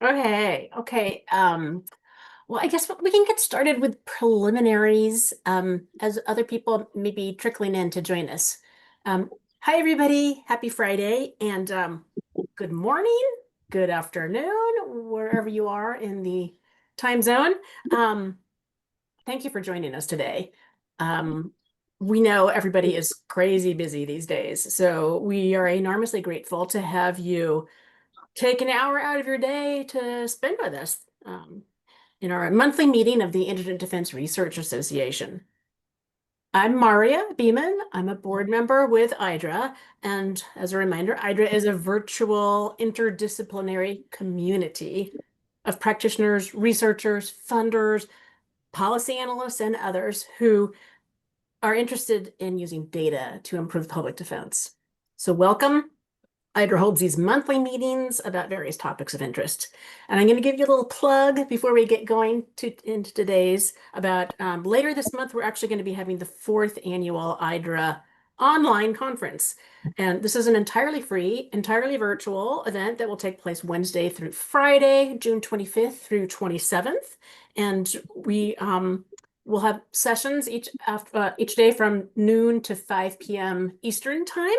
Okay, okay. Well, I guess we can get started with preliminaries, as other people may be trickling in to join us. Hi, everybody. Happy Friday, and good morning, good afternoon, wherever you are in the time zone. Um, Thank you for joining us today. Um, we know everybody is crazy busy these days, so we are enormously grateful to have you take an hour out of your day to spend with us in our monthly meeting of the Indigent Defense Research Association. I'm Maria Beeman. I'm a board member with IDRA. And as a reminder, IDRA is a virtual interdisciplinary community of practitioners, researchers, funders, policy analysts, and others who are interested in using data to improve public defense. So welcome. IDRA holds these monthly meetings about various topics of interest. And I'm going to give you a little plug before we get going into today's about later this month, we're actually going to be having the fourth annual IDRA online conference. And this is an entirely free, entirely virtual event that will take place Wednesday through Friday, June 25th through 27th. And we will have sessions each day from noon to 5 p.m. Eastern time.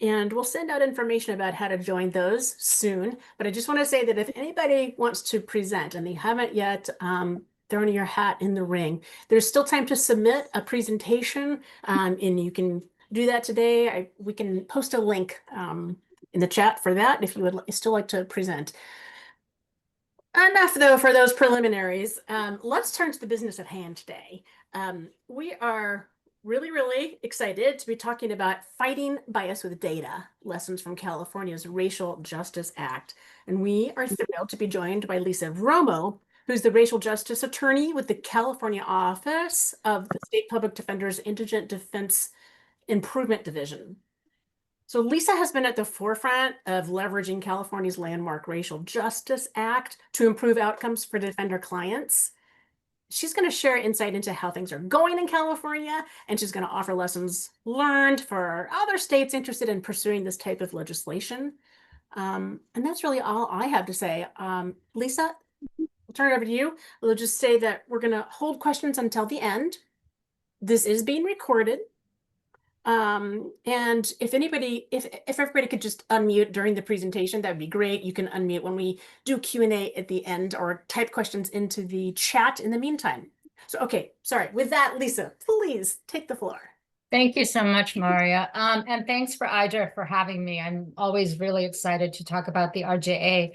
And we'll send out information about how to join those soon. But I just want to say that if anybody wants to present and they haven't yet thrown your hat in the ring, there's still time to submit a presentation, and you can do that today. We can post a link in the chat for that if you would still like to present. Enough, though, for those preliminaries. Let's turn to the business at hand today. We are really, really excited to be talking about fighting bias with data, lessons from California's Racial Justice Act. And we are thrilled to be joined by Lisa Romo, who's the racial justice attorney with the California Office of the State Public Defender's Indigent Defense Improvement Division. So Lisa has been at the forefront of leveraging California's landmark Racial Justice Act to improve outcomes for defender clients. She's going to share insight into how things are going in California, and she's going to offer lessons learned for other states interested in pursuing this type of legislation. And that's really all I have to say. Lisa, I'll turn it over to you. We'll just say that we're going to hold questions until the end. This is being recorded. And if everybody could just unmute during the presentation, that'd be great. You can unmute when we do Q&A at the end or type questions into the chat in the meantime. So, okay, sorry. With that, Lisa, please take the floor. Thank you so much, Maria. And thanks for IDRA for having me. I'm always really excited to talk about the RJA.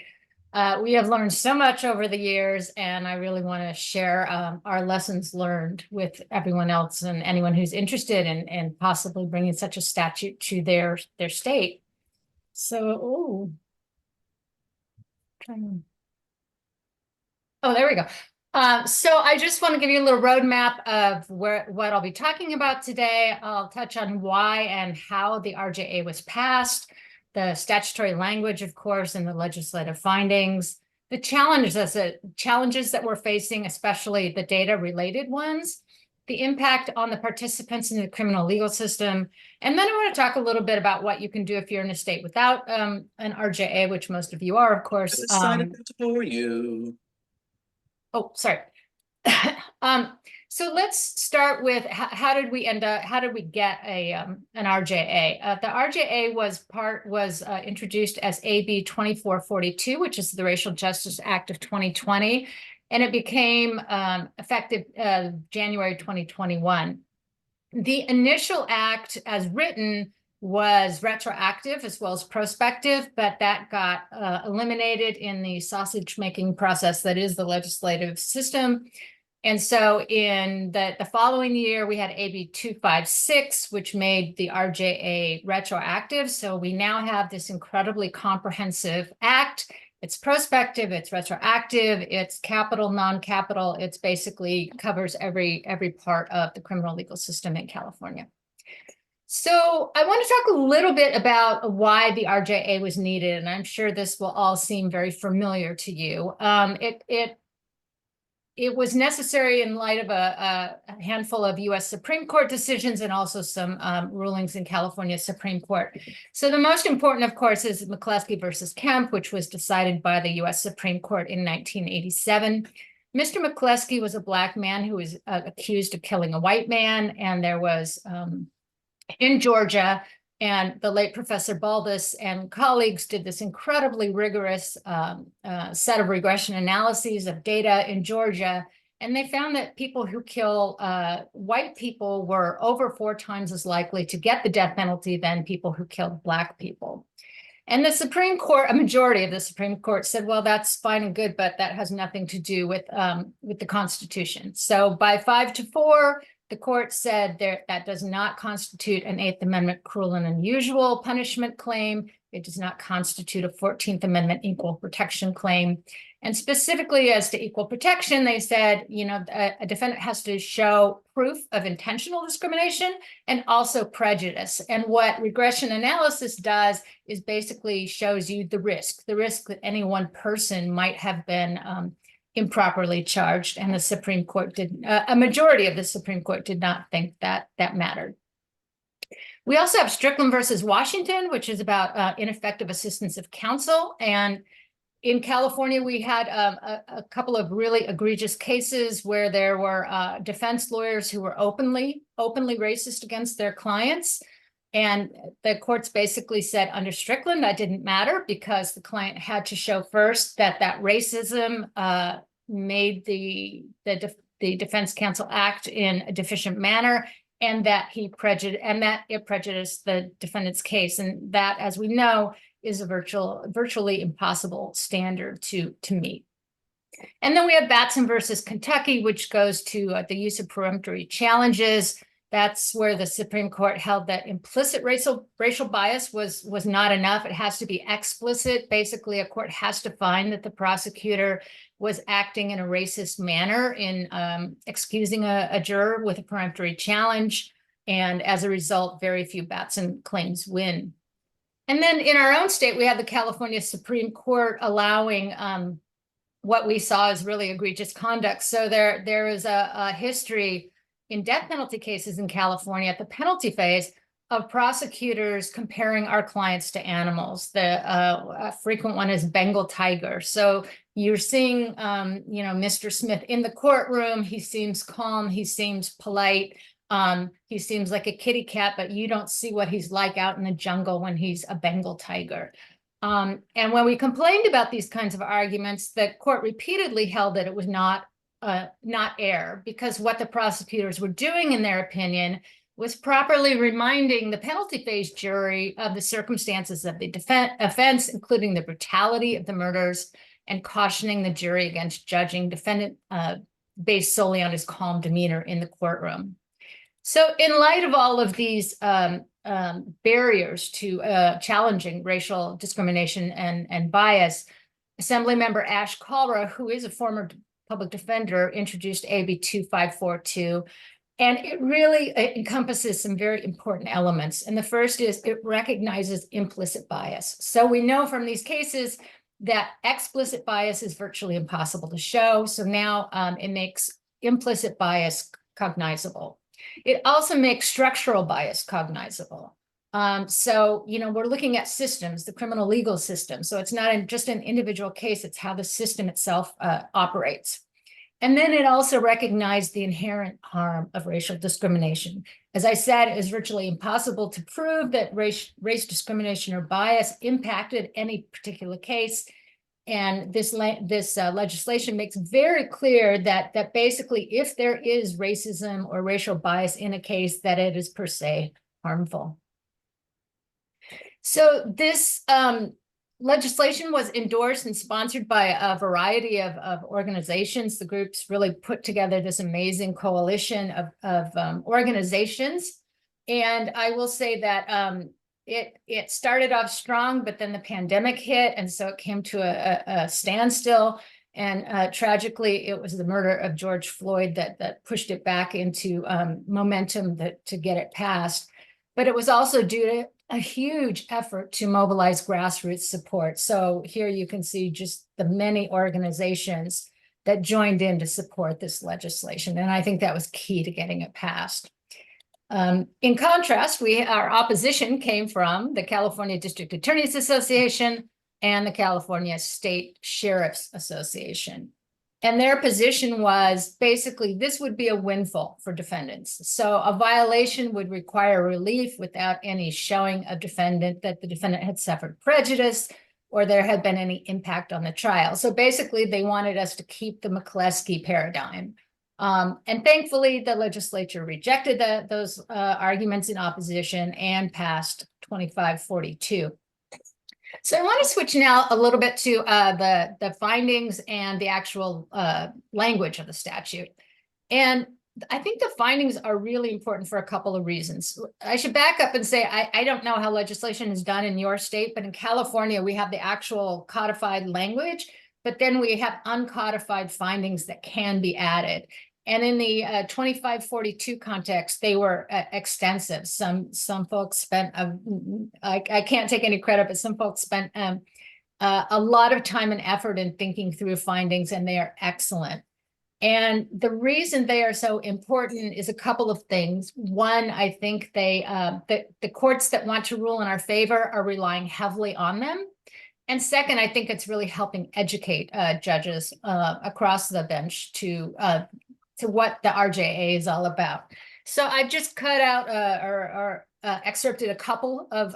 We have learned so much over the years, and I really want to share our lessons learned with everyone else and anyone who's interested in possibly bringing such a statute to their state. So, there we go. So I just want to give you a little roadmap of what I'll be talking about today. I'll touch on why and how the RJA was passed, the statutory language, of course, and the legislative findings, the challenges that we're facing, especially the data-related ones, the impact on the participants in the criminal legal system, and then I want to talk a little bit about what you can do if you're in a state without an RJA, which most of you are, of course. For you. Oh, sorry. So let's start with how did we get an RJA? The RJA was introduced as AB 2442, which is the Racial Justice Act of 2020, and it became effective January 2021. The initial act as written was retroactive as well as prospective, but that got eliminated in the sausage-making process that is the legislative system. And so in the following year, we had AB 256, which made the RJA retroactive. So we now have this incredibly comprehensive act. It's prospective, it's retroactive, it's capital, non-capital. It's basically covers every part of the criminal legal system in California. So I want to talk a little bit about why the RJA was needed, and I'm sure this will all seem very familiar to you. it was necessary in light of a handful of US Supreme Court decisions and also some rulings in California Supreme Court. So the most important, of course, is McCleskey versus Kemp, which was decided by the US Supreme Court in 1987. Mr. McCleskey was a Black man who was accused of killing a white man, and there was in Georgia, and the late Professor Baldus and colleagues did this incredibly rigorous set of regression analyses of data in Georgia. And they found that people who kill white people were over 4 times as likely to get the death penalty than people who killed Black people. And the Supreme Court, a majority of the Supreme Court said, well, that's fine and good, but that has nothing to do with the Constitution. So by 5-4, the court said that does not constitute an 8th Amendment cruel and unusual punishment claim. It does not constitute a 14th Amendment equal protection claim. And specifically as to equal protection, they said, you know, a defendant has to show proof of intentional discrimination and also prejudice. And what regression analysis does is basically shows you the risk that any one person might have been improperly charged, and the Supreme Court a majority of the Supreme Court did not think that mattered. We also have Strickland versus Washington, which is about ineffective assistance of counsel. And in California, we had a couple of really egregious cases where there were defense lawyers who were openly racist against their clients. And the courts basically said under Strickland, that didn't matter because the client had to show first that racism made the defense counsel act in a deficient manner, and that it prejudiced the defendant's case. And that, as we know, is a virtually impossible standard to meet. And then we have Batson versus Kentucky, which goes to the use of peremptory challenges. That's where the Supreme Court held that implicit racial bias was not enough. It has to be explicit. Basically, a court has to find that the prosecutor was acting in a racist manner in excusing a juror with a peremptory challenge. And as a result, very few Batson claims win. And then in our own state, we have the California Supreme Court allowing what we saw as really egregious conduct. So there is a history in death penalty cases in California at the penalty phase of prosecutors comparing our clients to animals. The frequent one is Bengal tiger. So you're seeing, Mr. Smith in the courtroom. He seems calm. He seems polite. He seems like a kitty cat, but you don't see what he's like out in the jungle when he's a Bengal tiger. And when we complained about these kinds of arguments, the court repeatedly held that it was not error, because what the prosecutors were doing, in their opinion, was properly reminding the penalty phase jury of the circumstances of the offense, including the brutality of the murders, and cautioning the jury against judging defendant based solely on his calm demeanor in the courtroom. So in light of all of these barriers to challenging racial discrimination and bias, Assemblymember Ash Kalra, who is a former public defender, introduced AB 2542, and it really encompasses some very important elements. And the first is it recognizes implicit bias. So we know from these cases that explicit bias is virtually impossible to show. So now it makes implicit bias cognizable. It also makes structural bias cognizable. So, we're looking at systems, the criminal legal system. So it's not just an individual case, it's how the system itself operates. And then it also recognized the inherent harm of racial discrimination. As I said, it is virtually impossible to prove that race discrimination or bias impacted any particular case. And this legislation makes very clear that basically if there is racism or racial bias in a case, that it is per se harmful. So this legislation was endorsed and sponsored by a variety of organizations. The groups really put together this amazing coalition of organizations. And I will say that it started off strong, but then the pandemic hit, and so it came to a standstill. And tragically, it was the murder of George Floyd that pushed it back into momentum to get it passed. But it was also due to a huge effort to mobilize grassroots support. So here you can see just the many organizations that joined in to support this legislation. And I think that was key to getting it passed. In contrast, our opposition came from the California District Attorneys Association and the California State Sheriffs Association. And their position was basically this would be a windfall for defendants. So a violation would require relief without any showing of defendant that the defendant had suffered prejudice or there had been any impact on the trial. So basically, they wanted us to keep the McCleskey paradigm. And thankfully, the legislature rejected those arguments in opposition and passed 2542. So I want to switch now a little bit to the findings and the actual language of the statute. And I think the findings are really important for a couple of reasons. I should back up and say, I don't know how legislation is done in your state, but in California, we have the actual codified language, but then we have uncodified findings that can be added. And in the 2542 context, they were extensive. Some folks spent, I can't take any credit, but some folks spent a lot of time and effort in thinking through findings, and they are excellent. And the reason they are so important is a couple of things. One, I think the courts that want to rule in our favor are relying heavily on them. And second, I think it's really helping educate judges across the bench to what the RJA is all about. So I just cut out or excerpted a couple of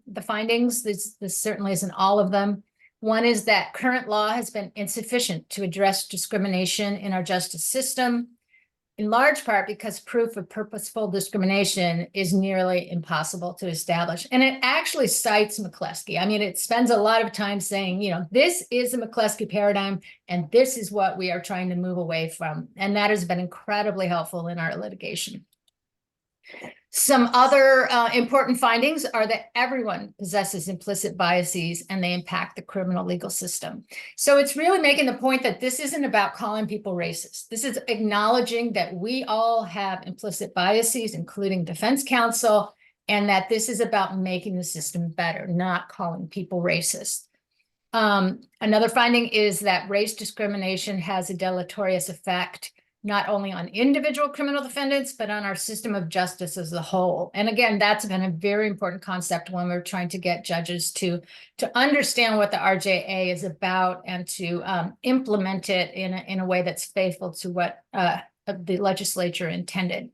the findings. This certainly isn't all of them. One is that current law has been insufficient to address discrimination in our justice system, in large part because proof of purposeful discrimination is nearly impossible to establish. And it actually cites McCleskey. I mean, it spends a lot of time saying, you know, this is the McCleskey paradigm, and this is what we are trying to move away from. And that has been incredibly helpful in our litigation. Some other important findings are that everyone possesses implicit biases and they impact the criminal legal system. So it's really making the point that this isn't about calling people racist. This is acknowledging that we all have implicit biases, including defense counsel, and that this is about making the system better, not calling people racist. Another finding is that race discrimination has a deleterious effect not only on individual criminal defendants, but on our system of justice as a whole. And again, that's been a very important concept when we're trying to get judges to understand what the RJA is about and to implement it in a way that's faithful to what the legislature intended.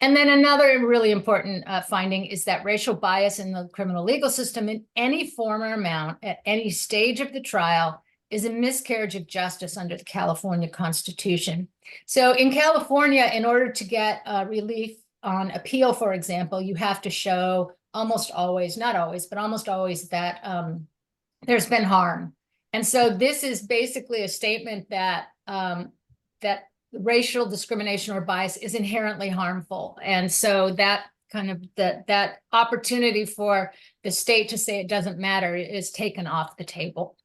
And then another really important finding is that racial bias in the criminal legal system in any form or amount at any stage of the trial is a miscarriage of justice under the California Constitution. So in California, in order to get relief on appeal, for example, you have to show almost always, not always, but almost always that there's been harm. And so this is basically a statement that that racial discrimination or bias is inherently harmful. And so that kind of that opportunity for the state to say it doesn't matter is taken off the table.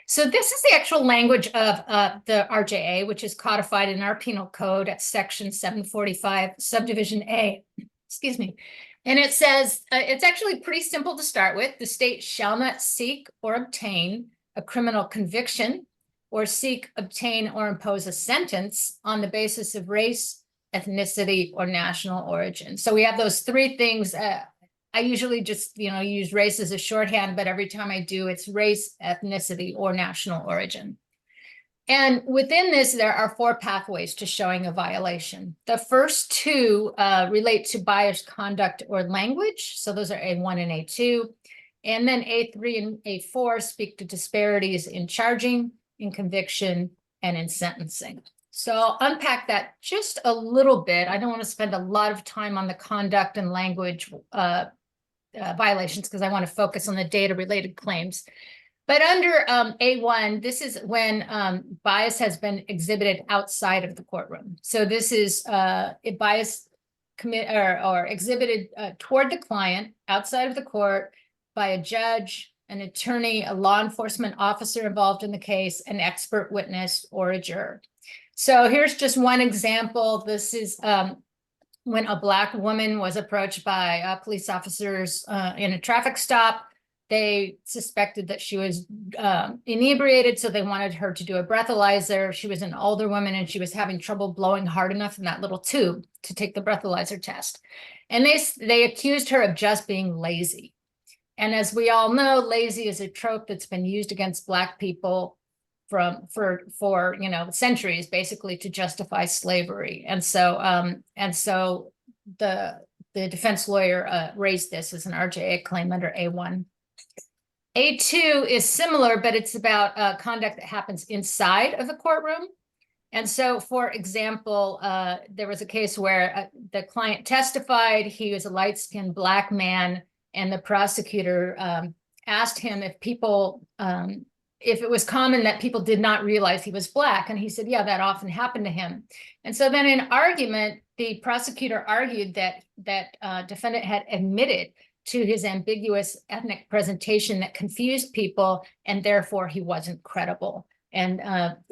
So this is the actual language of the RJA, which is codified in our penal code at section 745, subdivision A, excuse me. And it says, it's actually pretty simple to start with. The state shall not seek or obtain a criminal conviction or seek, obtain, or impose a sentence on the basis of race, ethnicity, or national origin. So we have those three things. I usually just, use race as a shorthand, but every time I do, it's race, ethnicity, or national origin. And within this, there are 4 pathways to showing a violation. The first 2 relate to biased conduct or language. So those are A1 and A2. And then A3 and A4 speak to disparities in charging, in conviction, and in sentencing. So I'll unpack that just a little bit. I don't want to spend a lot of time on the conduct and language violations because I want to focus on the data-related claims. But under A1, this is when bias has been exhibited outside of the courtroom. So this is bias exhibited toward the client outside of the court by a judge, an attorney, a law enforcement officer involved in the case, an expert witness, or a juror. So here's just one example. This is when a Black woman was approached by police officers in a traffic stop. They suspected that she was inebriated, so they wanted her to do a breathalyzer. She was an older woman and she was having trouble blowing hard enough in that little tube to take the breathalyzer test. And they accused her of just being lazy. And as we all know, lazy is a trope that's been used against Black people for centuries, basically to justify slavery. And so the defense lawyer raised this as an RJA claim under A1. A2 is similar, but it's about conduct that happens inside of the courtroom. And so, for example, there was a case where the client testified. He was a light-skinned Black man, and the prosecutor asked him if it was common that people did not realize he was Black. And he said, yeah, that often happened to him. And so then in argument, the prosecutor argued that defendant had admitted to his ambiguous ethnic presentation that confused people, and therefore he wasn't credible. And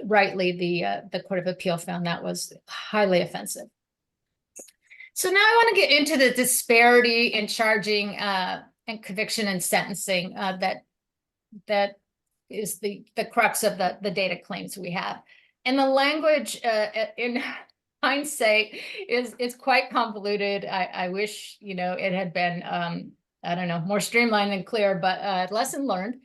rightly, the Court of Appeal found that was highly offensive. So now I want to get into the disparity in charging and conviction and sentencing that is the crux of the data claims we have. And the language in hindsight is quite convoluted. I wish it had been I don't know, more streamlined and clear, but lesson learned.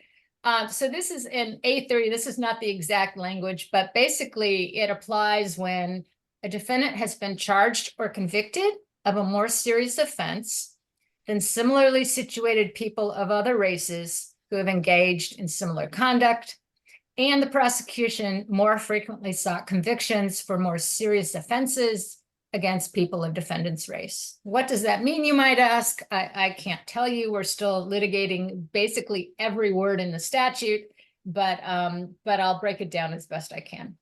So this is in A3. This is not the exact language, but basically it applies when a defendant has been charged or convicted of a more serious offense than similarly situated people of other races who have engaged in similar conduct, and the prosecution more frequently sought convictions for more serious offenses against people of defendant's race. What does that mean, you might ask? I can't tell you. We're still litigating basically every word in the statute, but I'll break it down as best I can.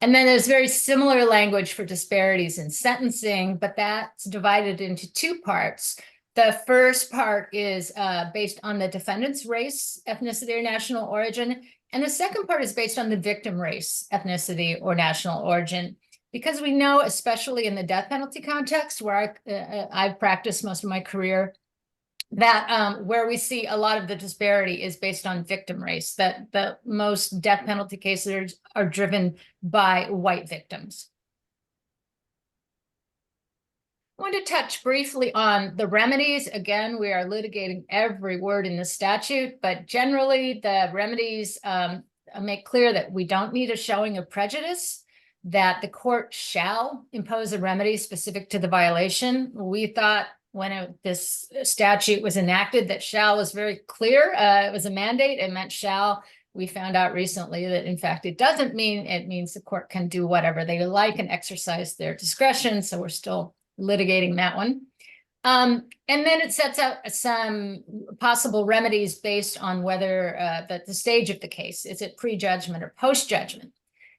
And then there's very similar language for disparities in sentencing, but that's divided into two parts. The first part is based on the defendant's race, ethnicity, or national origin. And the second part is based on the victim race, ethnicity, or national origin. Because we know, especially in the death penalty context, where I've practiced most of my career, that where we see a lot of the disparity is based on victim race, that the most death penalty cases are driven by white victims. I want to touch briefly on the remedies. Again, we are litigating every word in the statute, but generally the remedies make clear that we don't need a showing of prejudice, that the court shall impose a remedy specific to the violation. We thought when this statute was enacted that shall was very clear. It was a mandate. It meant shall. We found out recently that, in fact, it doesn't mean. It means the court can do whatever they like and exercise their discretion. So we're still litigating that one. And then it sets out some possible remedies based on whether the stage of the case. Is it pre-judgment or post-judgment?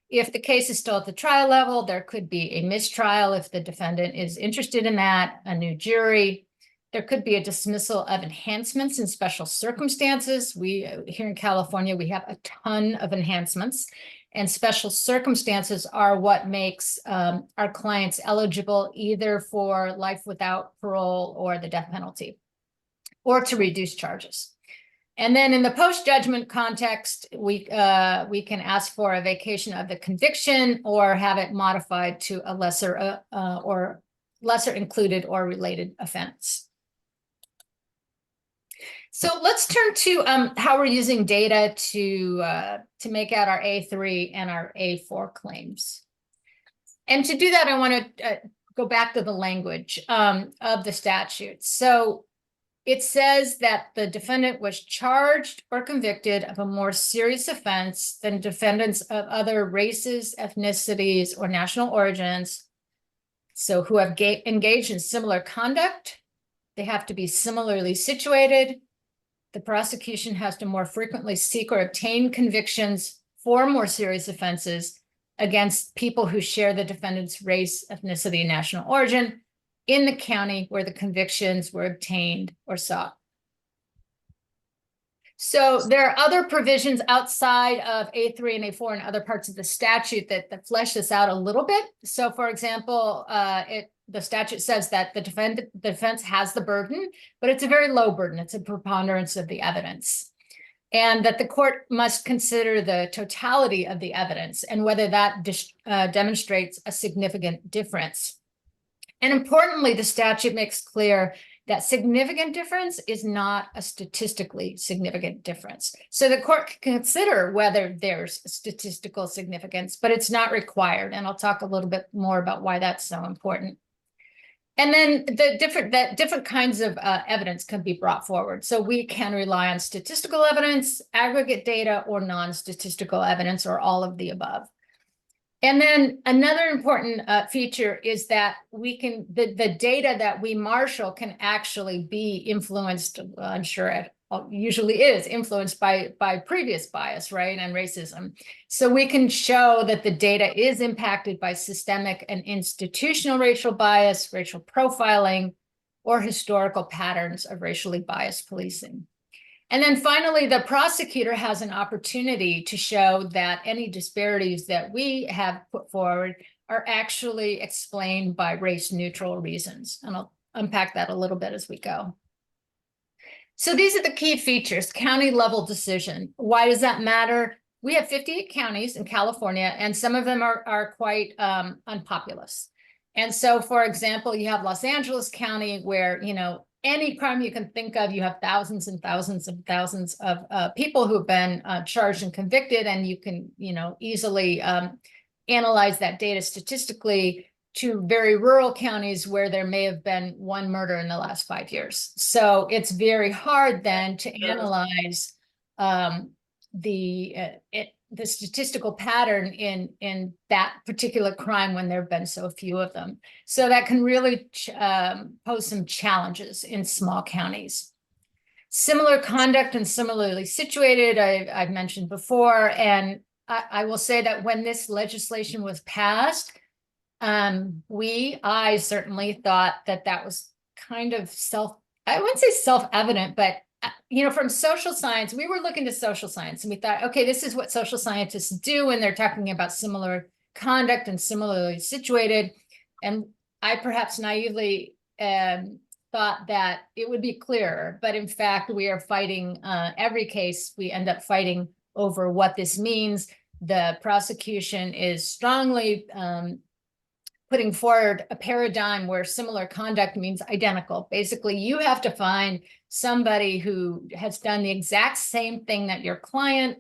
If the case is still at the trial level, there could be a mistrial if the defendant is interested in that, a new jury. There could be a dismissal of enhancements in special circumstances. Here in California, we have a ton of enhancements, and special circumstances are what makes our clients eligible either for life without parole or the death penalty, or to reduce charges. And then in the post-judgment context, we can ask for a vacation of the conviction or have it modified to a lesser included or related offense. So let's turn to how we're using data to make out our A3 and our A4 claims. And to do that, I want to go back to the language of the statute. So it says that the defendant was charged or convicted of a more serious offense than defendants of other races, ethnicities, or national origins. So who have engaged in similar conduct. They have to be similarly situated. The prosecution has to more frequently seek or obtain convictions for more serious offenses against people who share the defendant's race, ethnicity, and national origin in the county where the convictions were obtained or sought. So there are other provisions outside of A3 and A4 and other parts of the statute that flesh this out a little bit. So for example, the statute says that the defense has the burden, but it's a very low burden. It's a preponderance of the evidence. And that the court must consider the totality of the evidence and whether that demonstrates a significant difference. And importantly, the statute makes clear that significant difference is not a statistically significant difference. So the court can consider whether there's statistical significance, but it's not required. And I'll talk a little bit more about why that's so important. And then different kinds of evidence can be brought forward. So we can rely on statistical evidence, aggregate data, or non-statistical evidence, or all of the above. And then another important feature is that we can, the data that we marshal can actually be influenced, I'm sure it usually is influenced by previous bias, right, and racism. So we can show that the data is impacted by systemic and institutional racial bias, racial profiling, or historical patterns of racially biased policing. And then finally, the prosecutor has an opportunity to show that any disparities that we have put forward are actually explained by race-neutral reasons. And I'll unpack that a little bit as we go. So these are the key features: county level decision. Why does that matter? We have 58 counties in California, and some of them are quite unpopulous. And so, for example, you have Los Angeles County, where, you know, any crime you can think of, you have thousands and thousands and thousands of people who've been charged and convicted, and you can, you know, easily analyze that data statistically, to very rural counties where there may have been one murder in the last 5 years. So it's very hard then to analyze the statistical pattern in that particular crime when there have been so few of them. So that can really pose some challenges in small counties. Similar conduct and similarly situated, I've mentioned before, and I will say that when this legislation was passed, I certainly thought that that was kind of I wouldn't say self-evident, but you know, from social science, we were looking to social science, and we thought, okay, this is what social scientists do when they're talking about similar conduct and similarly situated. And I perhaps naively thought that it would be clearer, but in fact, we are fighting every case. We end up fighting over what this means. The prosecution is strongly putting forward a paradigm where similar conduct means identical. Basically, you have to find somebody who has done the exact same thing that your client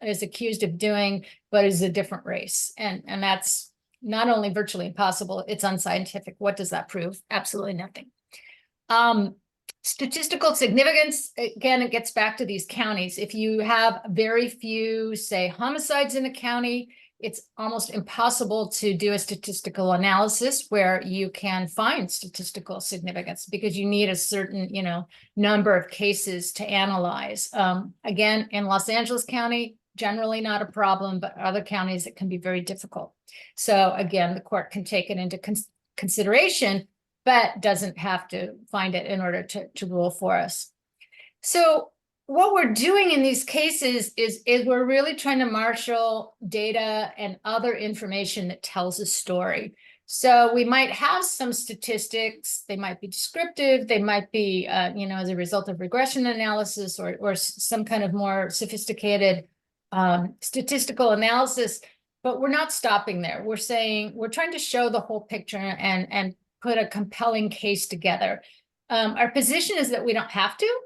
is accused of doing, but is a different race. And that's not only virtually impossible, it's unscientific. What does that prove? Absolutely nothing. Statistical significance, again, it gets back to these counties. If you have very few, say, homicides in a county, it's almost impossible to do a statistical analysis where you can find statistical significance, because you need a certain, you know, number of cases to analyze. Again, in Los Angeles County, generally not a problem, but other counties it can be very difficult. So again, the court can take it into consideration, but doesn't have to find it in order to rule for us. So what we're doing in these cases is we're really trying to marshal data and other information that tells a story. So we might have some statistics, they might be descriptive, they might be, you know, as a result of regression analysis or some kind of more sophisticated statistical analysis, but we're not stopping there. We're saying, we're trying to show the whole picture and put a compelling case together. Our position is that we don't have to.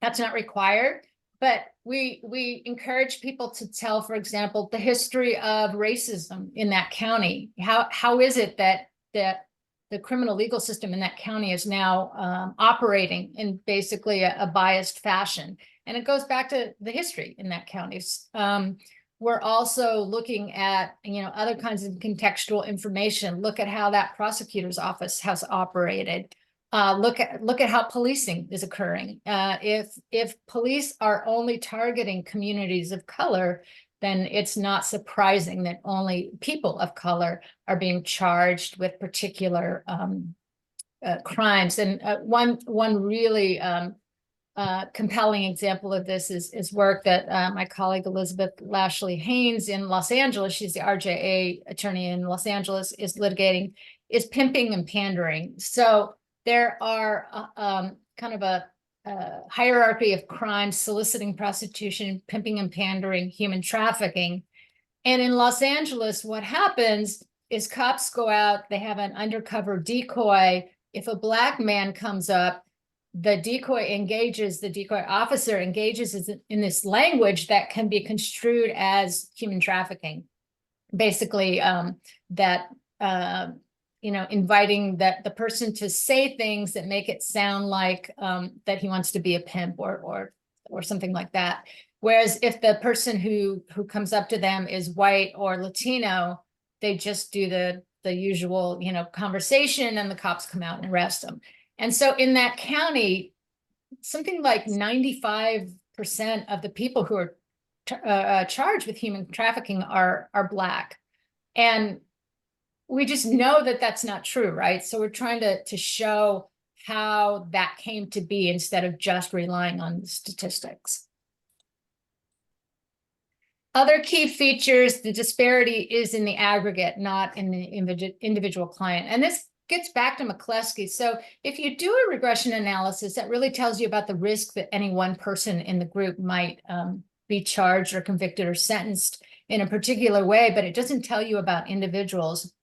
That's not required, but we encourage people to tell, for example, the history of racism in that county. How is it that the criminal legal system in that county is now operating in basically a biased fashion? And it goes back to the history in that county. We're also looking at, you know, other kinds of contextual information. Look at how that prosecutor's office has operated. Look at how policing is occurring. If police are only targeting communities of color, then it's not surprising that only people of color are being charged with particular crimes. And one really compelling example of this is work that my colleague Elizabeth Lashley Haynes in Los Angeles, she's the RJA attorney in Los Angeles, is litigating, is pimping and pandering. So there are kind of a hierarchy of crimes: soliciting, prostitution, pimping and pandering, human trafficking. And in Los Angeles, what happens is cops go out, they have an undercover decoy. If a Black man comes up, the decoy officer engages in this language that can be construed as human trafficking. Basically, inviting the person to say things that make it sound like that he wants to be a pimp or something like that. Whereas if the person who comes up to them is white or Latino, they just do the usual, conversation, and the cops come out and arrest them. And so in that county, something like 95% of the people who are charged with human trafficking are Black. And we just know that that's not true, right? So we're trying to show how that came to be instead of just relying on the statistics. Other key features: the disparity is in the aggregate, not in the individual client. And this gets back to McCleskey. So if you do a regression analysis, that really tells you about the risk that any one person in the group might be charged or convicted or sentenced in a particular way, but it doesn't tell you about individuals.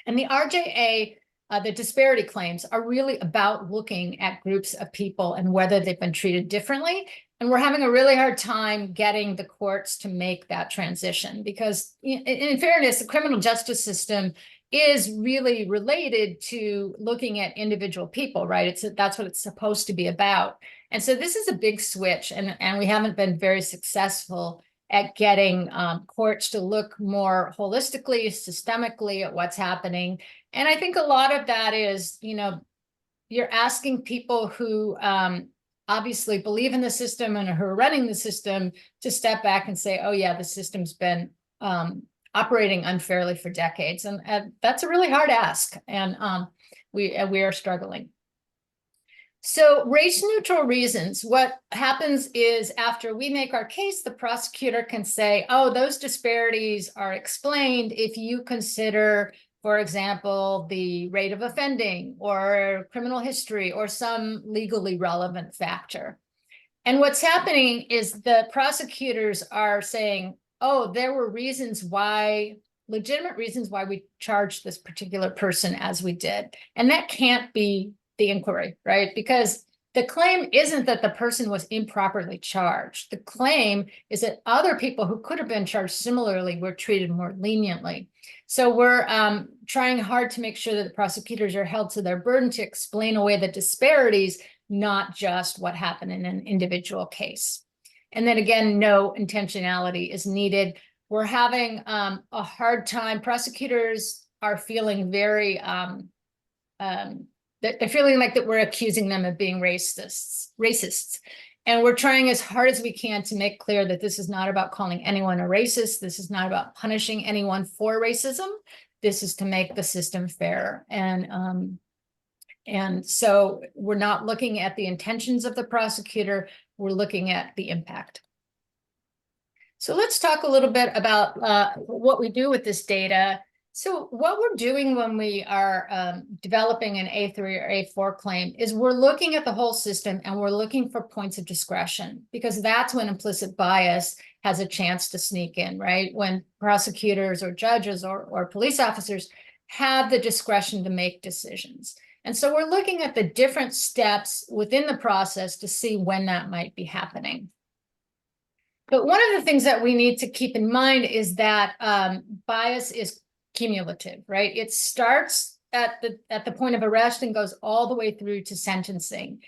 And the RJA, the disparity claims, are really about looking at groups of people and whether they've been treated differently. And we're having a really hard time getting the courts to make that transition because, in fairness, the criminal justice system is really related to looking at individual people, right? That's what it's supposed to be about. And so this is a big switch, and we haven't been very successful at getting courts to look more holistically, systemically at what's happening. And I think a lot of that is, you're asking people who obviously believe in the system and who are running the system to step back and say, oh yeah, the system's been operating unfairly for decades. And that's a really hard ask. And we are struggling. So race-neutral reasons, what happens is after we make our case, the prosecutor can say, oh, those disparities are explained if you consider, for example, the rate of offending or criminal history or some legally relevant factor. And what's happening is the prosecutors are saying, oh, there were legitimate reasons why we charged this particular person as we did. And that can't be the inquiry, right? Because the claim isn't that the person was improperly charged. The claim is that other people who could have been charged similarly were treated more leniently. So we're trying hard to make sure that the prosecutors are held to their burden to explain away the disparities, not just what happened in an individual case. And then again, no intentionality is needed. We're having a hard time. Prosecutors are feeling very they're feeling like that we're accusing them of being racists. And we're trying as hard as we can to make clear that this is not about calling anyone a racist. This is not about punishing anyone for racism. This is to make the system fair. And so we're not looking at the intentions of the prosecutor. We're looking at the impact. So let's talk a little bit about what we do with this data. So what we're doing when we are developing an A3 or A4 claim is we're looking at the whole system and we're looking for points of discretion, because that's when implicit bias has a chance to sneak in, right? When prosecutors or judges or police officers have the discretion to make decisions. And so we're looking at the different steps within the process to see when that might be happening. But one of the things that we need to keep in mind is that bias is cumulative, right? It starts at the point of arrest and goes all the way through to sentencing.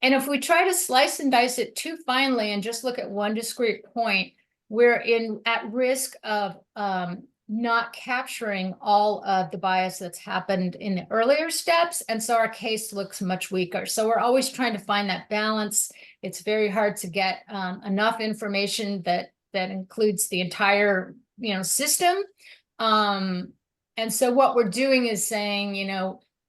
And if we try to slice and dice it too finely and just look at one discrete point, we're at risk of not capturing all of the bias that's happened in the earlier steps. And so our case looks much weaker. So we're always trying to find that balance. It's very hard to get enough information that includes the entire system. And so what we're doing is saying,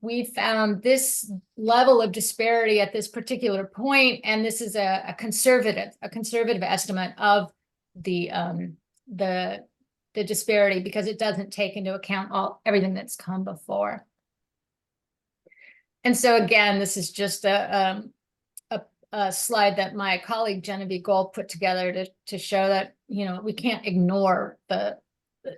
we found this level of disparity at this particular point, and this is a conservative estimate of the disparity, because it doesn't take into account everything that's come before. And so again, this is just a slide that my colleague Genevieve Gold put together to show that, we can't ignore that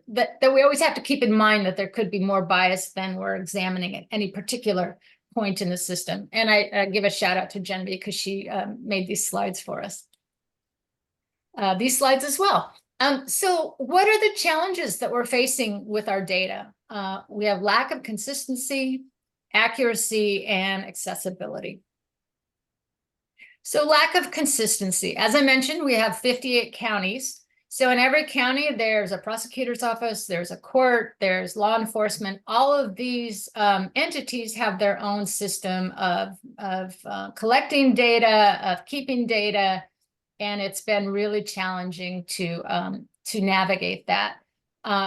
we always have to keep in mind that there could be more bias than we're examining at any particular point in the system. And I give a shout out to Genevieve because she made these slides for us. These slides as well. So what are the challenges that we're facing with our data? We have lack of consistency, accuracy, and accessibility. So lack of consistency. As I mentioned, we have 58 counties. So in every county, there's a prosecutor's office, there's a court, there's law enforcement. All of these entities have their own system of collecting data, of keeping data, and it's been really challenging to navigate that.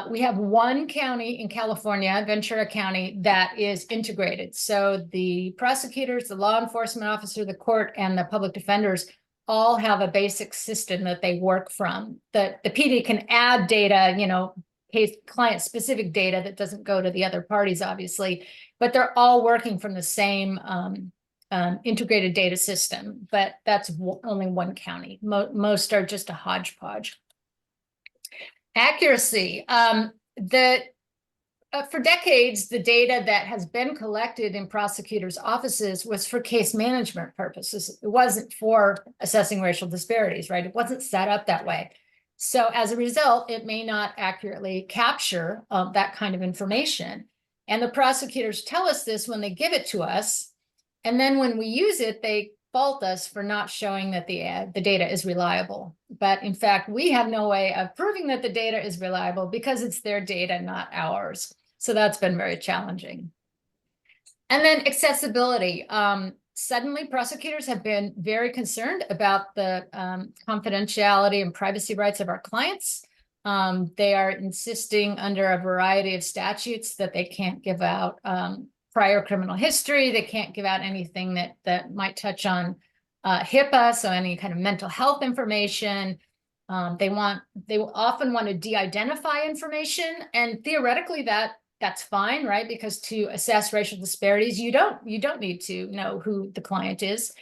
We have one county in California, Ventura County, that is integrated. So the prosecutors, the law enforcement officer, the court, and the public defenders all have a basic system that they work from. The PD can add data, case client-specific data that doesn't go to the other parties, obviously, but they're all working from the same integrated data system, but that's only one county. Most are just a hodgepodge. Accuracy. For decades, the data that has been collected in prosecutors' offices was for case management purposes. It wasn't for assessing racial disparities, right? It wasn't set up that way. So as a result, it may not accurately capture that kind of information. And the prosecutors tell us this when they give it to us. And then when we use it, they fault us for not showing that the data is reliable. But in fact, we have no way of proving that the data is reliable because it's their data, not ours. So that's been very challenging. And then accessibility. Suddenly, prosecutors have been very concerned about the confidentiality and privacy rights of our clients. They are insisting under a variety of statutes that they can't give out prior criminal history. They can't give out anything that might touch on HIPAA, so any kind of mental health information. They often want to de-identify information, and theoretically that's fine, right? Because to assess racial disparities, you don't need to know who the client is.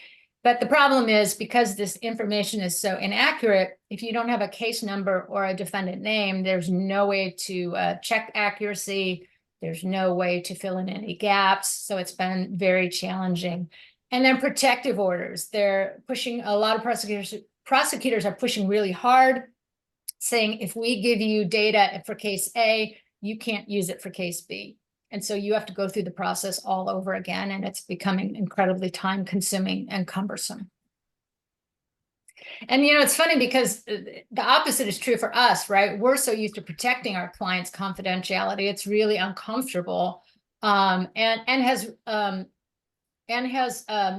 But the problem is, because this information is so inaccurate, if you don't have a case number or a defendant name, there's no way to check accuracy. There's no way to fill in any gaps. So it's been very challenging. And then protective orders. They're pushing, a lot of prosecutors are pushing really hard, saying if we give you data for case A, you can't use it for case B. And so you have to go through the process all over again, and it's becoming incredibly time-consuming and cumbersome. And, it's funny because the opposite is true for us, right? We're so used to protecting our clients' confidentiality. It's really uncomfortable and has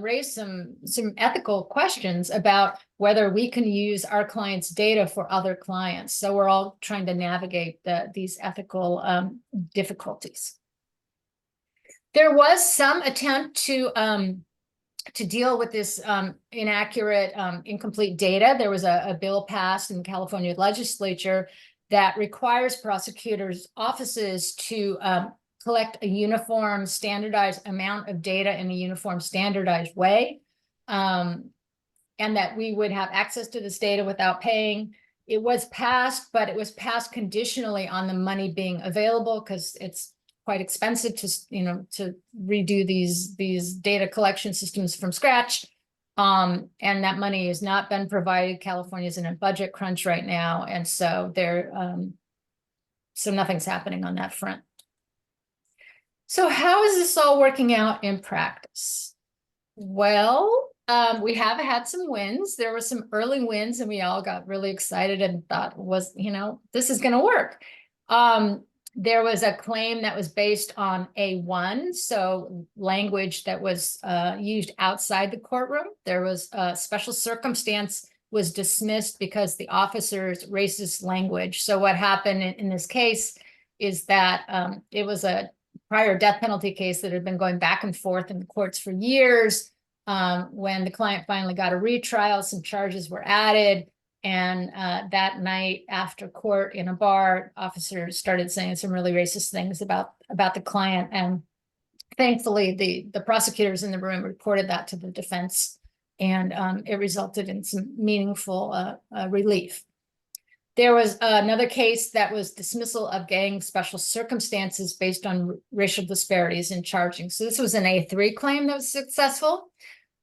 raised some ethical questions about whether we can use our clients' data for other clients. So we're all trying to navigate these ethical difficulties. There was some attempt to deal with this inaccurate, incomplete data. There was a bill passed in the California legislature that requires prosecutors' offices to collect a uniform, standardized amount of data in a uniform, standardized way, and that we would have access to this data without paying. It was passed, but it was passed conditionally on the money being available, because it's quite expensive to redo these data collection systems from scratch. And that money has not been provided. California's in a budget crunch right now. And so so nothing's happening on that front. So how is this all working out in practice? Well, we have had some wins. There were some early wins, and we all got really excited and thought, this is going to work. There was a claim that was based on A1, so language that was used outside the courtroom. There was a special circumstance was dismissed because the officer's racist language. So what happened in this case is that it was a prior death penalty case that had been going back and forth in the courts for years. When the client finally got a retrial, some charges were added. And that night after court in a bar, officers started saying some really racist things about the client. And thankfully, the prosecutors in the room reported that to the defense, and it resulted in some meaningful relief. There was another case that was dismissal of gang special circumstances based on racial disparities in charging. So this was an A3 claim that was successful.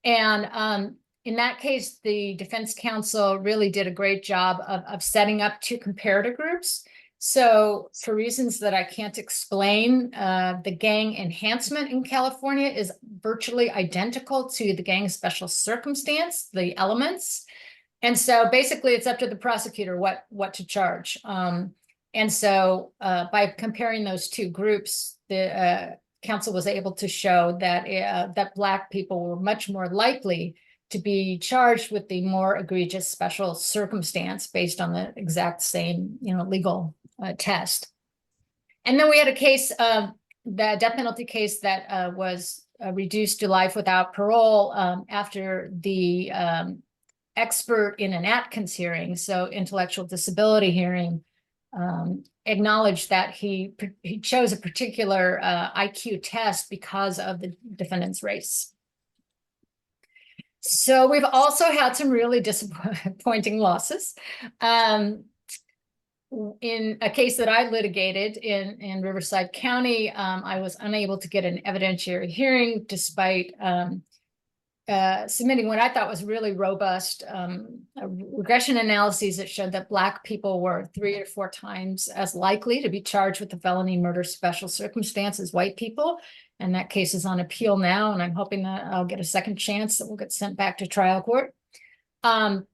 And in that case, the defense counsel really did a great job of setting up two comparator groups. So for reasons that I can't explain, the gang enhancement in California is virtually identical to the gang special circumstance, the elements. And so basically it's up to the prosecutor what to charge. And so by comparing those two groups, the counsel was able to show that that Black people were much more likely to be charged with the more egregious special circumstance based on the exact same, legal test. And then we had a case, the death penalty case that was reduced to life without parole after the expert in an Atkins hearing, so intellectual disability hearing, acknowledged that he chose a particular IQ test because of the defendant's race. So we've also had some really disappointing losses. In a case that I litigated in Riverside County, I was unable to get an evidentiary hearing despite submitting what I thought was really robust regression analyses that showed that Black people were 3 or 4 times as likely to be charged with a felony murder special circumstance as white people. And that case is on appeal now, and I'm hoping that I'll get a second chance that will get sent back to trial court.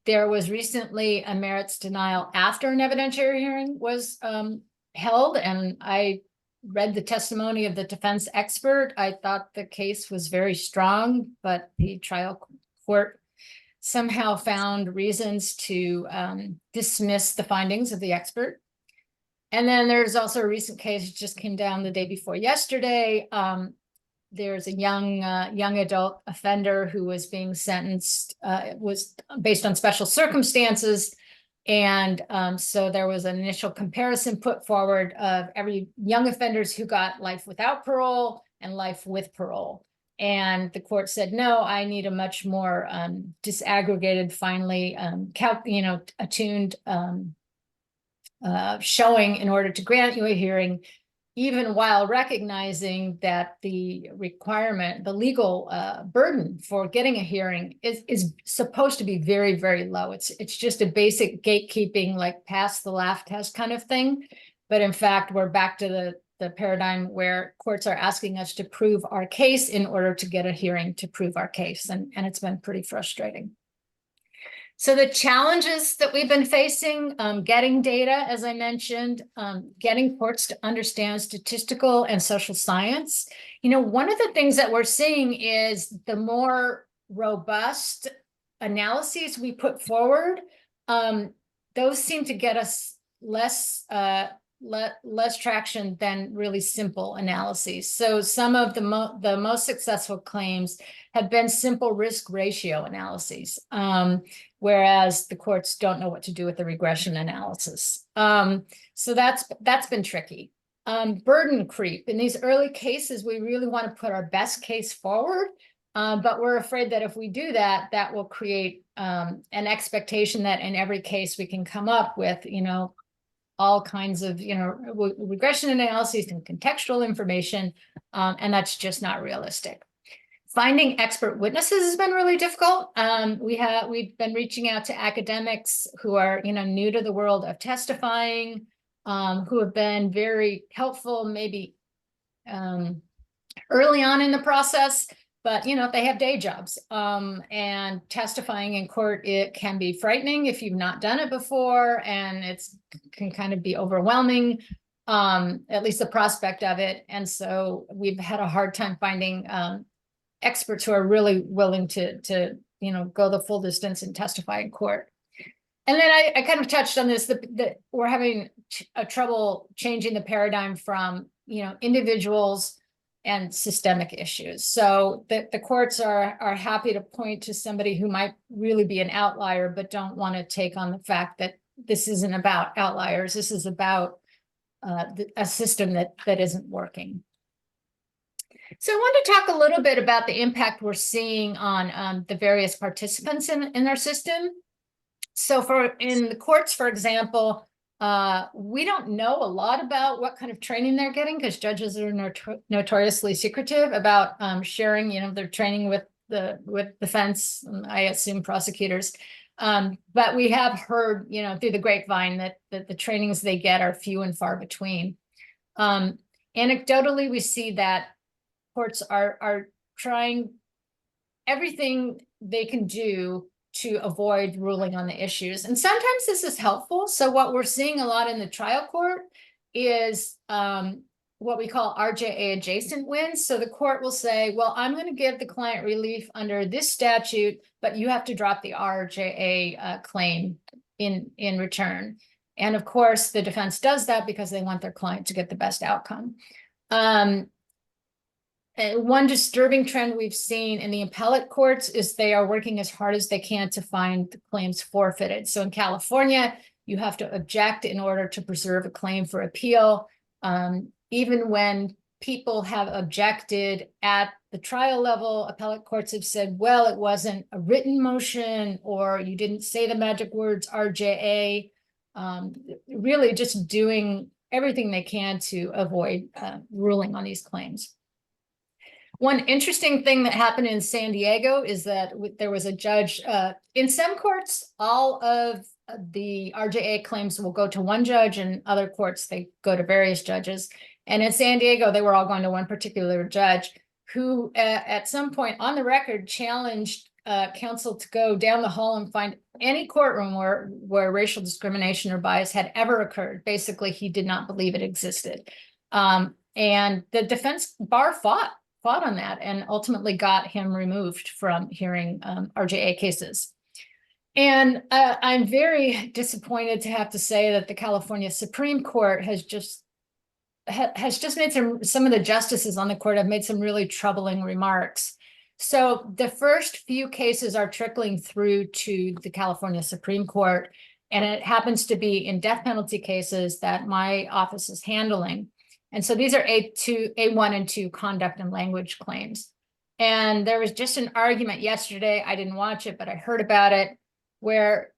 There was recently a merits denial after an evidentiary hearing was held, and I read the testimony of the defense expert. I thought the case was very strong, but the trial court somehow found reasons to dismiss the findings of the expert. And then there's also a recent case that just came down the day before yesterday. There's a young adult offender who was being sentenced, was based on special circumstances. And so there was an initial comparison put forward of every young offenders who got life without parole and life with parole. And the court said, no, I need a much more disaggregated, finely attuned showing in order to grant you a hearing, even while recognizing that the requirement, the legal burden for getting a hearing is supposed to be very, very low. It's just a basic gatekeeping, like pass the laugh test kind of thing. But in fact, we're back to the paradigm where courts are asking us to prove our case in order to get a hearing to prove our case. And it's been pretty frustrating. So the challenges that we've been facing, getting data, as I mentioned, getting courts to understand statistical and social science. One of the things that we're seeing is the more robust analyses we put forward, those seem to get us less traction than really simple analyses. So some of the most successful claims have been simple risk ratio analyses, whereas the courts don't know what to do with the regression analysis. So that's been tricky. Burden creep. In these early cases, we really want to put our best case forward, but we're afraid that if we do that, that will create an expectation that in every case we can come up with, all kinds of, regression analyses and contextual information, and that's just not realistic. Finding expert witnesses has been really difficult. We've been reaching out to academics who are, new to the world of testifying, who have been very helpful, maybe early on in the process, but they have day jobs, and testifying in court, it can be frightening if you've not done it before, and it can kind of be overwhelming, at least the prospect of it. And so we've had a hard time finding experts who are really willing to go the full distance and testify in court. And then I kind of touched on this, that we're having a trouble changing the paradigm from individuals and systemic issues. So the courts are happy to point to somebody who might really be an outlier, but don't want to take on the fact that this isn't about outliers. This is about a system that isn't working. So I want to talk a little bit about the impact we're seeing on the various participants in our system. So in the courts, for example, we don't know a lot about what kind of training they're getting because judges are notoriously secretive about sharing, their training with defense, and I assume prosecutors. But we have heard, through the grapevine that the trainings they get are few and far between. Anecdotally, we see that courts are trying everything they can do to avoid ruling on the issues. And sometimes this is helpful. So what we're seeing a lot in the trial court is what we call RJA adjacent wins. So the court will say, well, I'm going to give the client relief under this statute, but you have to drop the RJA claim in return. And of course, the defense does that because they want their client to get the best outcome. One disturbing trend we've seen in the appellate courts is they are working as hard as they can to find the claims forfeited. So in California, you have to object in order to preserve a claim for appeal. Even when people have objected at the trial level, appellate courts have said, well, it wasn't a written motion, or you didn't say the magic words RJA. Really just doing everything they can to avoid ruling on these claims. One interesting thing that happened in San Diego is that there was a judge, in some courts, all of the RJA claims will go to one judge, and other courts, they go to various judges. And in San Diego, they were all going to one particular judge who at some point on the record challenged counsel to go down the hall and find any courtroom where racial discrimination or bias had ever occurred. Basically, he did not believe it existed. And the defense bar fought on that and ultimately got him removed from hearing RJA cases. And I'm very disappointed to have to say that the California Supreme Court has just made some of the justices on the court have made some really troubling remarks. So the first few cases are trickling through to the California Supreme Court, and it happens to be in death penalty cases that my office is handling. And so these are A1 and 2 conduct and language claims. And there was just an argument yesterday, I didn't watch it, but I heard about it, where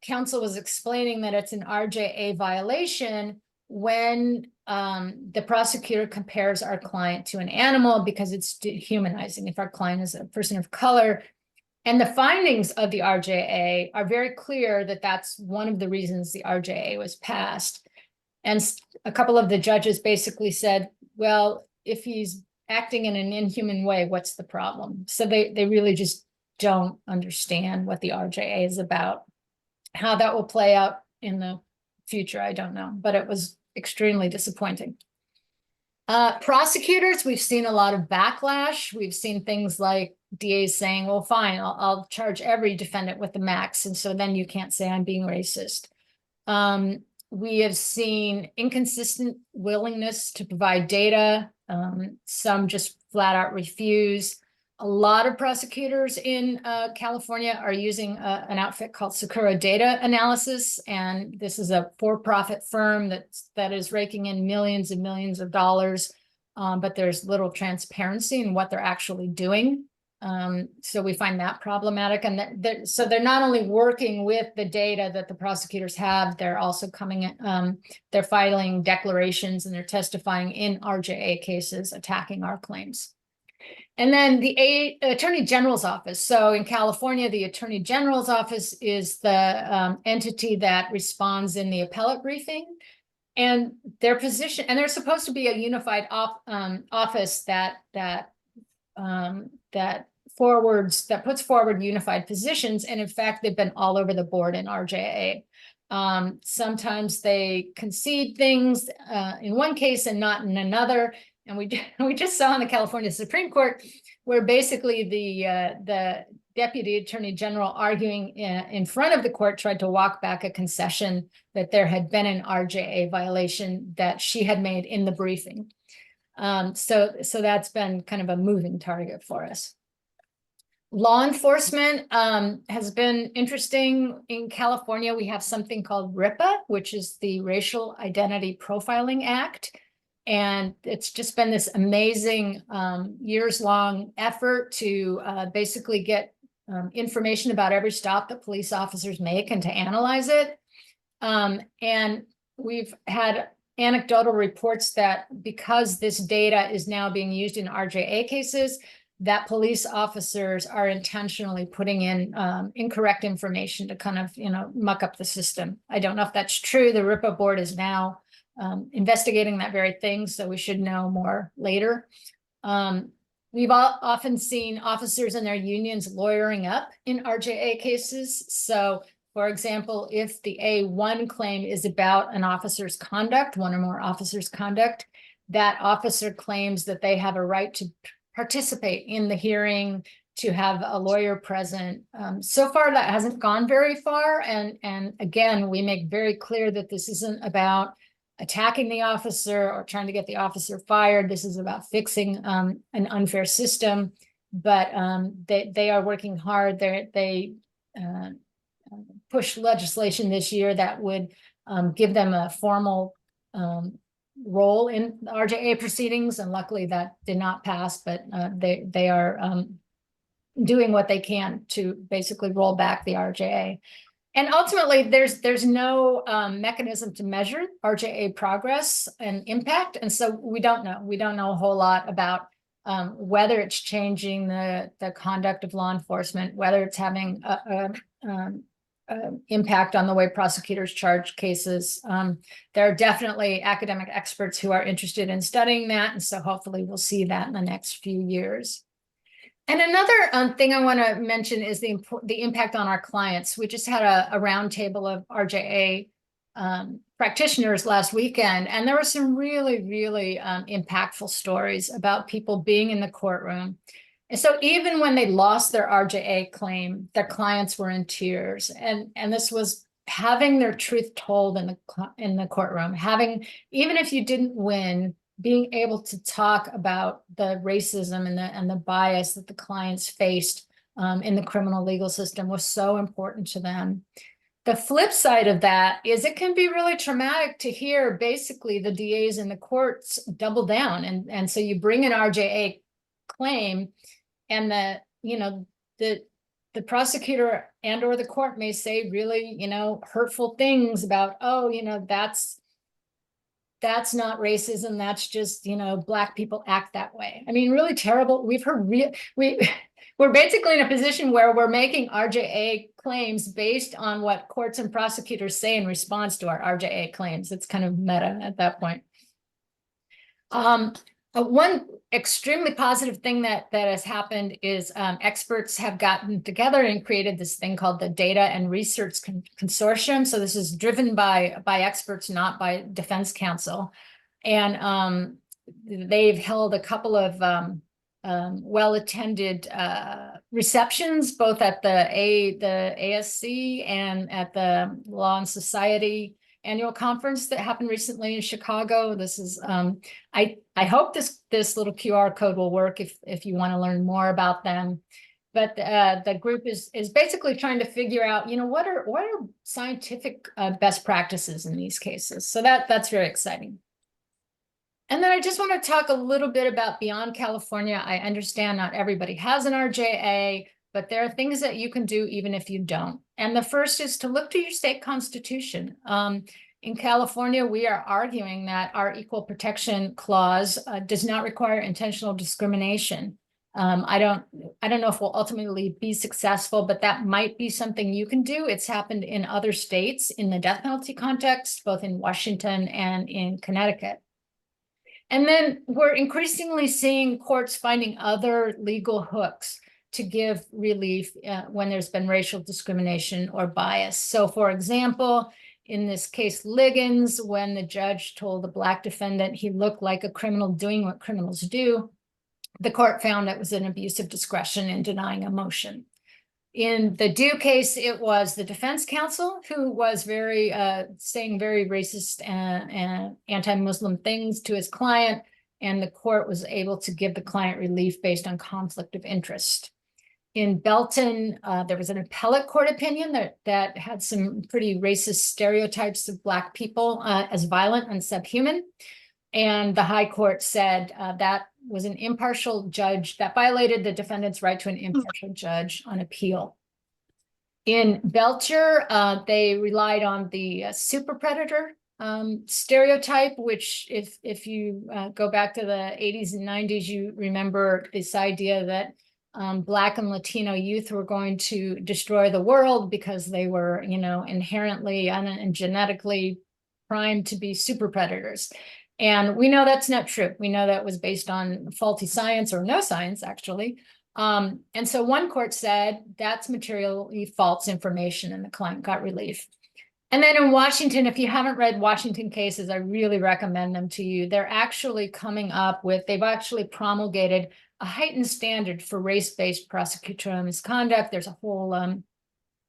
counsel was explaining that it's an RJA violation when the prosecutor compares our client to an animal because it's dehumanizing if our client is a person of color. And the findings of the RJA are very clear that that's one of the reasons the RJA was passed. And a couple of the judges basically said, well, if he's acting in an inhuman way, what's the problem? So they really just don't understand what the RJA is about. How that will play out in the future, I don't know, but it was extremely disappointing. Prosecutors, we've seen a lot of backlash. We've seen things like DAs saying, well, fine, I'll charge every defendant with the max. And so then you can't say I'm being racist. We have seen inconsistent willingness to provide data. Some just flat out refuse. A lot of prosecutors in California are using an outfit called Sakura Data Analysis, and this is a for-profit firm that is raking in millions and millions of dollars, but there's little transparency in what they're actually doing. So we find that problematic. And so they're not only working with the data that the prosecutors have, they're also they're filing declarations and they're testifying in RJA cases attacking our claims. And then the Attorney General's office. So in California, the Attorney General's office is the entity that responds in the appellate briefing. And their position, and they're supposed to be a unified office that puts forward unified positions. And in fact, they've been all over the board in RJA. Sometimes they concede things in one case and not in another. And we just saw in the California Supreme Court where basically the Deputy Attorney General arguing in front of the court tried to walk back a concession that there had been an RJA violation that she had made in the briefing. So that's been kind of a moving target for us. Law enforcement has been interesting. In California, we have something called RIPA, which is the Racial Identity Profiling Act. And it's just been this amazing years-long effort to basically get information about every stop that police officers make and to analyze it. And we've had anecdotal reports that because this data is now being used in RJA cases, that police officers are intentionally putting in incorrect information to kind of, muck up the system. I don't know if that's true. The RIPA board is now investigating that very thing, so we should know more later. We've often seen officers and their unions lawyering up in RJA cases. So, for example, if the A1 claim is about an officer's conduct, one or more officers' conduct, that officer claims that they have a right to participate in the hearing, to have a lawyer present. So far, that hasn't gone very far. And again, we make very clear that this isn't about attacking the officer or trying to get the officer fired. This is about fixing an unfair system. But they are working hard. They pushed legislation this year that would give them a formal role in RJA proceedings, and luckily that did not pass. But they are doing what they can to basically roll back the RJA. And ultimately, there's no mechanism to measure RJA progress and impact, and so we don't know a whole lot about whether it's changing the conduct of law enforcement, whether it's having impact on the way prosecutors charge cases. There are definitely academic experts who are interested in studying that, and so hopefully we'll see that in the next few years. And another thing I want to mention is the impact on our clients. We just had a roundtable of RJA practitioners last weekend, and there were some really, really impactful stories about people being in the courtroom. And so even when they lost their RJA claim, their clients were in tears. And this was having their truth told in the courtroom, even if you didn't win, being able to talk about the racism and the bias that the clients faced in the criminal legal system was so important to them. The flip side of that is it can be really traumatic to hear basically the DAs in the courts double down. And so you bring an RJA claim, and the prosecutor and or the court may say really, hurtful things about, that's not racism. That's just, Black people act that way. I mean, really terrible. We've heard we're basically in a position where we're making RJA claims based on what courts and prosecutors say in response to our RJA claims. It's kind of meta at that point. One extremely positive thing that has happened is experts have gotten together and created this thing called the Data and Research Consortium. So this is driven by experts, not by defense counsel. And they've held a couple of well-attended receptions, both at the ASC and at the Law and Society annual conference that happened recently in Chicago. This is I hope this little QR code will work if you want to learn more about them. But the group is basically trying to figure out, what are scientific best practices in these cases. So that's very exciting. And then I just want to talk a little bit about beyond California. I understand not everybody has an RJA, but there are things that you can do even if you don't. And the first is to look to your state constitution. In California, we are arguing that our equal protection clause does not require intentional discrimination. I don't know if we'll ultimately be successful, but that might be something you can do. It's happened in other states in the death penalty context, both in Washington and in Connecticut. And then we're increasingly seeing courts finding other legal hooks to give relief when there's been racial discrimination or bias. So for example, in this case, Liggins, when the judge told the Black defendant he looked like a criminal doing what criminals do, the court found that was an abuse of discretion in denying a motion. In the Dew case, it was the defense counsel who was saying very racist and anti-Muslim things to his client, and the court was able to give the client relief based on conflict of interest. In Belton, there was an appellate court opinion that had some pretty racist stereotypes of Black people as violent and subhuman. And the High Court said that was an impartial judge that violated the defendant's right to an impartial judge on appeal. In Belcher, they relied on the super predator stereotype, which if you go back to the 80s and 90s, you remember this idea that Black and Latino youth were going to destroy the world because they were, inherently and genetically primed to be super predators. And we know that's not true. We know that was based on faulty science or no science, actually. And so one court said that's materially false information, and the client got relief. And then in Washington, if you haven't read Washington cases, I really recommend them to you. They're actually coming up with, they've actually promulgated a heightened standard for race-based prosecutorial misconduct. There's a whole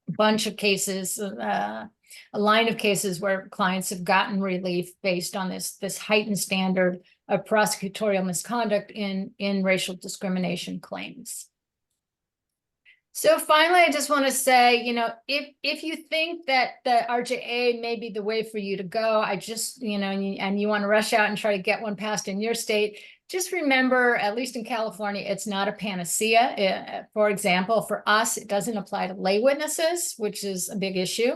bunch of cases, a line of cases where clients have gotten relief based on this heightened standard of prosecutorial misconduct in racial discrimination claims. So finally, I just want to say, if you think that the RJA may be the way for you to go, I just, and you want to rush out and try to get one passed in your state, just remember, at least in California, it's not a panacea. For example, for us, it doesn't apply to lay witnesses, which is a big issue.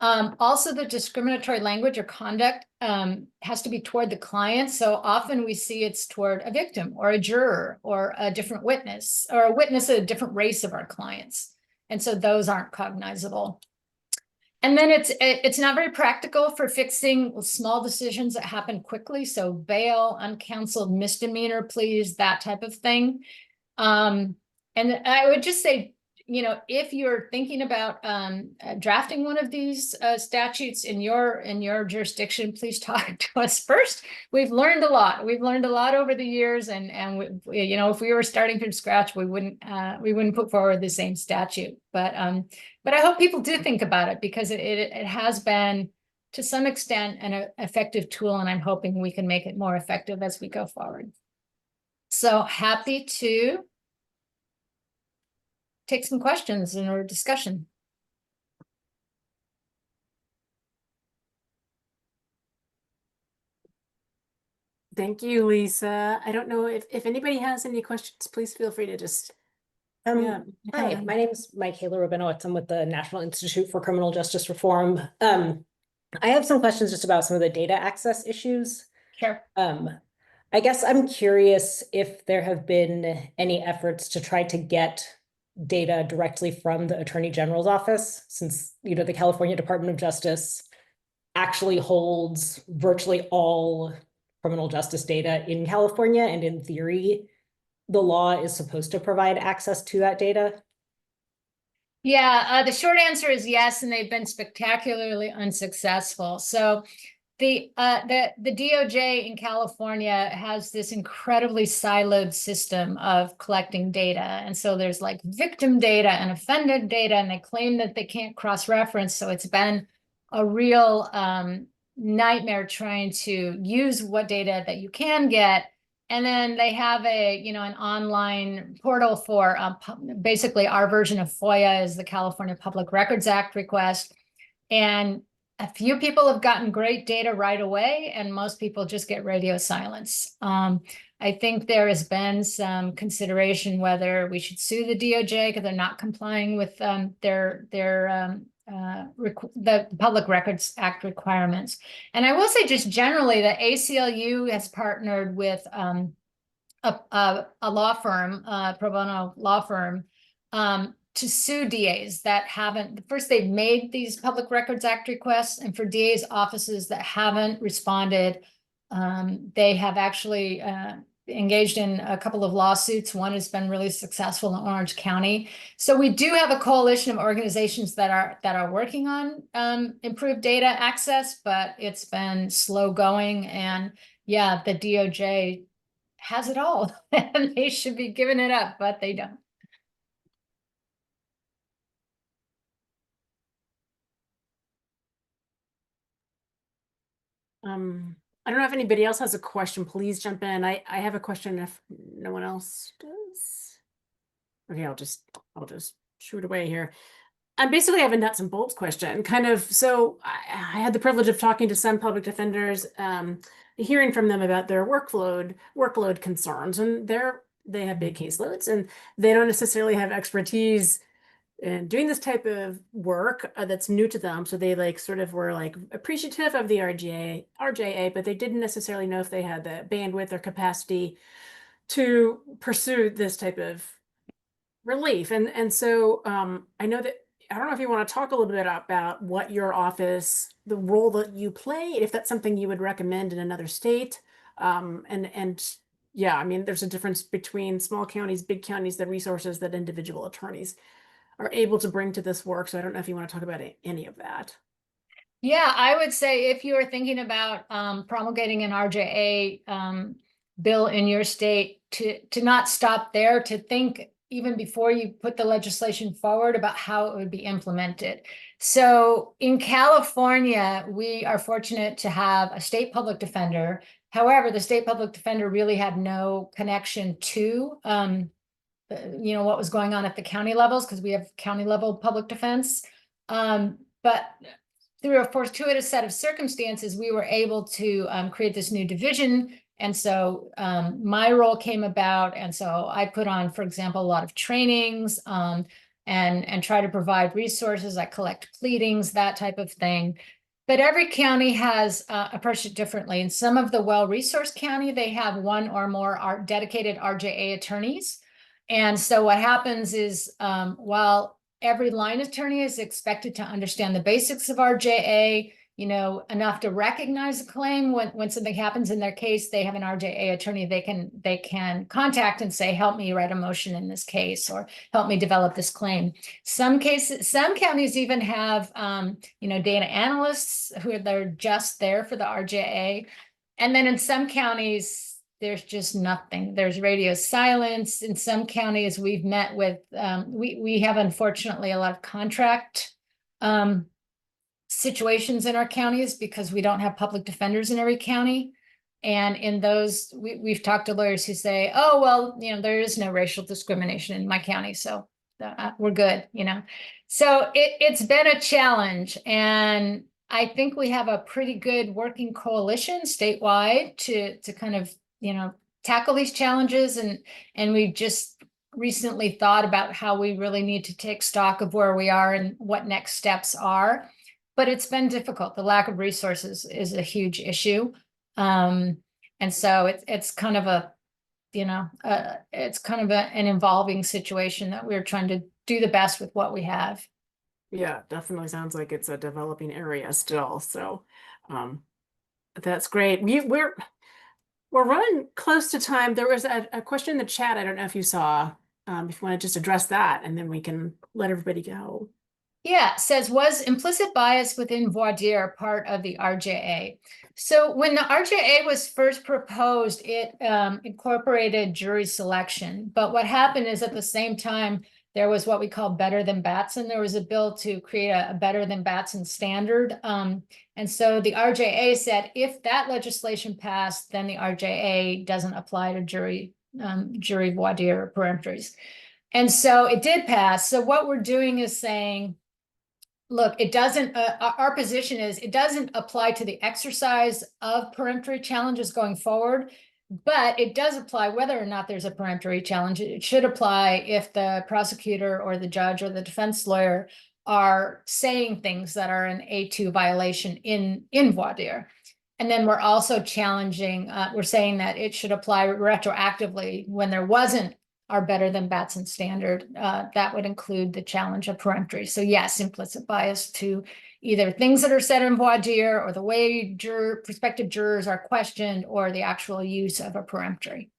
Also, the discriminatory language or conduct has to be toward the client. So often we see it's toward a victim or a juror or a different witness or a witness of a different race of our clients. And so those aren't cognizable. And then it's not very practical for fixing small decisions that happen quickly. So bail, uncounseled misdemeanor pleas, that type of thing. And I would just say, if you're thinking about drafting one of these statutes in your jurisdiction, please talk to us first. We've learned a lot. We've learned a lot over the years, and if we were starting from scratch, we wouldn't put forward the same statute. But I hope people do think about it, because it has been to some extent an effective tool, and I'm hoping we can make it more effective as we go forward. So happy to take some questions in our discussion. Thank you, Lisa. I don't know if anybody has any questions, please feel free to just. Hi, my name is Michaela Rabinowitz. I'm with the National Institute for Criminal Justice Reform. I have some questions just about some of the data access issues. Sure. I guess I'm curious if there have been any efforts to try to get data directly from the Attorney General's office, since, the California Department of Justice actually holds virtually all criminal justice data in California, and in theory, the law is supposed to provide access to that data. Yeah, the short answer is yes, and they've been spectacularly unsuccessful. So the DOJ in California has this incredibly siloed system of collecting data. And so there's like victim data and offended data, and they claim that they can't cross-reference. So it's been a real nightmare trying to use what data that you can get. And then they have an online portal for basically our version of FOIA is the California Public Records Act request. And a few people have gotten great data right away, and most people just get radio silence. I think there has been some consideration whether we should sue the DOJ because they're not complying with the Public Records Act requirements. And I will say just generally, the ACLU has partnered with a law firm, pro bono law firm, to sue DAs that haven't. First, they've made these Public Records Act requests, and for DAs offices that haven't responded, they have actually engaged in a couple of lawsuits. One has been really successful in Orange County. So we do have a coalition of organizations that are working on improved data access, but it's been slow going. And yeah, the DOJ has it all, and they should be giving it up, but they don't. I don't know if anybody else has a question. Please jump in. I have a question if no one else does. Okay, I'll just shoot away here. I basically have a nuts and bolts question. So I had the privilege of talking to some public defenders hearing from them about their workload concerns, and they have big caseloads, and they don't necessarily have expertise in doing this type of work that's new to them. So they like sort of were like appreciative of the RJA, but they didn't necessarily know if they had the bandwidth or capacity to pursue this type of relief. And so I know that I don't know if you want to talk a little bit about what your office, the role that you play, if that's something you would recommend in another state. And yeah, I mean, there's a difference between small counties, big counties, the resources that individual attorneys are able to bring to this work. So I don't know if you want to talk about any of that. Yeah, I would say if you are thinking about promulgating an RJA bill in your state, to not stop there, to think even before you put the legislation forward about how it would be implemented. So in California, we are fortunate to have a state public defender. However, the state public defender really had no connection to what was going on at the county levels, because we have county level public defense. But through a fortuitous set of circumstances, we were able to create this new division. And so my role came about. And so I put on, for example, a lot of trainings and try to provide resources. I collect pleadings, that type of thing. But every county has approached it differently. In some of the well-resourced county, they have one or more dedicated RJA attorneys. And so what happens is while every line attorney is expected to understand the basics of RJA, enough to recognize a claim when something happens in their case, they have an RJA attorney they can contact and say, help me write a motion in this case, or help me develop this claim. Some counties even have data analysts they're just there for the RJA. And then in some counties, there's just nothing. There's radio silence. In some counties, we've met with, we have unfortunately a lot of contract situations in our counties because we don't have public defenders in every county. And in those, we've talked to lawyers who say, oh, well, there is no racial discrimination in my county, so we're good, So it's been a challenge. And I think we have a pretty good working coalition statewide to kind of tackle these challenges. And we've just recently thought about how we really need to take stock of where we are and what next steps are. But it's been difficult. The lack of resources is a huge issue. And so it's kind of an evolving situation that we're trying to do the best with what we have. Yeah, definitely sounds like it's a developing area still. So that's great. We're running close to time. There was a question in the chat. I don't know if you saw, if you want to just address that, and then we can let everybody go. Yeah, it says, was implicit bias within voir dire part of the RJA? So when the RJA was first proposed, it incorporated jury selection. But what happened is at the same time, there was what we call better than Batson. There was a bill to create a better than Batson standard. And so the RJA said, if that legislation passed, then the RJA doesn't apply to jury voir dire or peremptories. And so it did pass. So what we're doing is saying, look, it doesn't, our position is it doesn't apply to the exercise of peremptory challenges going forward, but it does apply whether or not there's a peremptory challenge. It should apply if the prosecutor or the judge or the defense lawyer are saying things that are an A2 violation in voir dire. And then we're also challenging, we're saying that it should apply retroactively when there wasn't our better than Batson standard. That would include the challenge of peremptory. So yes, implicit bias to either things that are said in voir dire or the way prospective jurors are questioned or the actual use of a peremptory.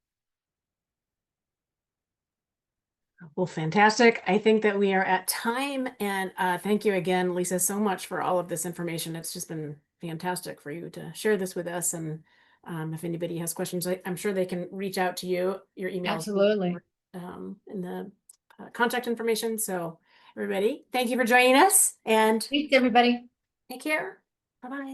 Well, fantastic. I think that we are at time, and thank you again, Lisa, so much for all of this information. It's just been fantastic for you to share this with us. And if anybody has questions, I'm sure they can reach out to you. Your email Absolutely. in the contact information. So everybody, thank you for joining us, and Thanks, everybody. take care. Bye-bye.